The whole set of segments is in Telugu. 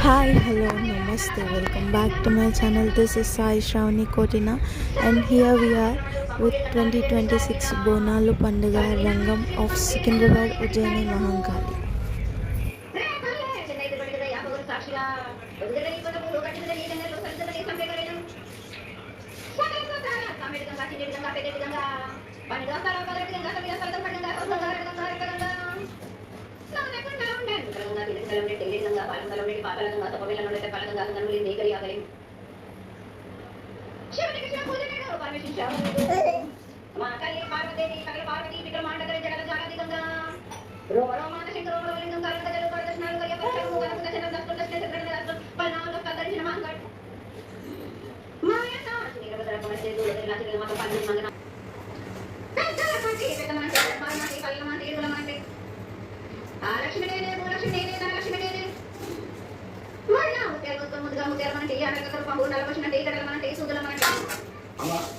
Hi, hello, namaste. Welcome back to my channel. This is Sai Shravani Kotina, and here we are with 2026 Bonalu Panduga Rangam of Secunderabad Ujjaini Mahankali.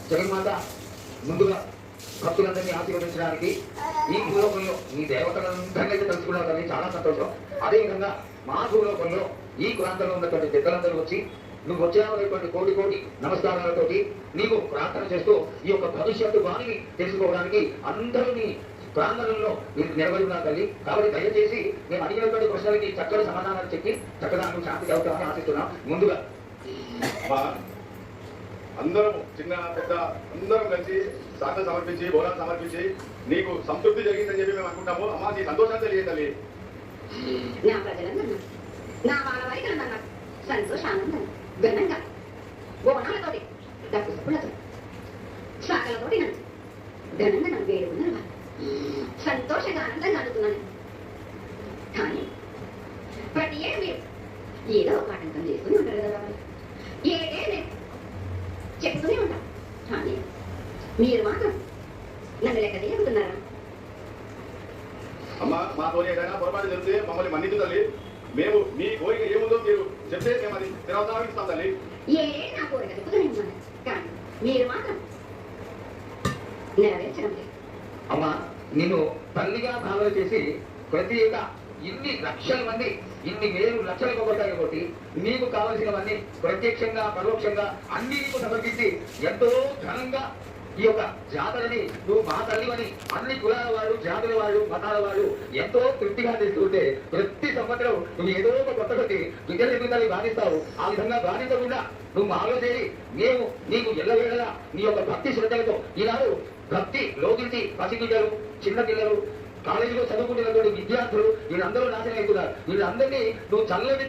జగన్మాత ముందుగా భక్తులందరినీ ఆశీర్వదించడానికి ఈ భూలోకంలో ఈ దేవతలందరినీ తెలుసుకున్నారు కానీ చాలా సంతోషం. అదేవిధంగా మా భూలోకంలో ఈ ప్రాంతంలో ఉన్నటువంటి పెద్దలందరూ వచ్చి నువ్వు వచ్చేటువంటి కోటి కోటి నమస్కారాలతోటి నీకు ప్రార్థన చేస్తూ ఈ యొక్క భవిష్యత్తు వాణిని తెలుసుకోవడానికి అందరూ నీ ప్రాంగణంలో మీరు నిలబడి ఉన్నారు తల్లి. కాబట్టి దయచేసి మేము అడిగినటువంటి ప్రశ్నలకి చక్కటి సమాధానాలు చెప్పి చక్కగా నువ్వు శాంతి కలుగుతామని ఆశిస్తున్నాం. ముందుగా అందరం చిన్న పెద్ద అందరం కలిసి శాంత సమర్పించి బోనాలు సమర్పించి నీకు సంతృప్తి జరిగిందని చెప్పి మేము అనుకుంటాము. అమ్మా నీ సంతోషాన్ని తెలియదు నా ప్రజలందరూ నా వాళ్ళ వైఖరి సంతోషానందం ఘనంగా బోనాలతోటి డబ్బు సప్పులతో శాఖలతోటి నన్ను ఘనంగా నన్ను వేడుకున్నారు. సంతోషంగా ఆనందంగా అనుకున్నాను. కానీ ప్రతి ఏడు మీరు ఏదో ఒక ఆటంకం చేసుకుని ఉంటారు కదా. ఏడే నేను చెప్తూనే ఉంటాం. కానీ మీరు మాత్రం నన్ను లెక్క తీయకుతున్నారా? అమ్మా మాతో ఏదైనా పొరపాటు జరిగితే మమ్మల్ని మన్నించు తల్లి. మేము మీ కోరిక ఏముందో మీరు చెప్తే మేము అది తిరగతాం తల్లి. ఏడే నా కోరిక చెప్తూనే ఉన్నాను. కానీ మీరు మాత్రం నెరవేర్చడం లేదు. అమ్మా నిన్ను తల్లిగా భావన చేసి ప్రతి ఇన్ని లక్షల మంది ఇన్ని వేలు లక్షల కొబ్బరికాయ కొట్టి నీకు కావలసినవన్నీ ప్రత్యక్షంగా పరోక్షంగా అన్ని నీకు సమర్పించి ఎంతో ఘనంగా ఈ యొక్క జాతరని నువ్వు మా తల్లివని అన్ని కులాల వాళ్ళు జాతుల వాళ్ళు మతాల వాళ్ళు ఎంతో తృప్తిగా తెస్తుంటే ప్రతి సంవత్సరం నువ్వు ఏదో ఒక కొత్త కొట్టి విద్యలు ఎదుగుతాయి బాధిస్తావు. ఆ విధంగా బాధించకుండా నువ్వు మాలో చేరి మేము నీకు ఎల్లవేళలా నీ యొక్క భక్తి శ్రద్ధలతో ఈనాడు భక్తి లోకించి పసిపిల్లలు చిన్న పిల్లలు కాలేజీలో చదువుకుంటున్నటువంటి విద్యార్థులు వీళ్ళందరూ నాశనం అవుతున్నారు. వీళ్ళందరినీ నువ్వు చల్లని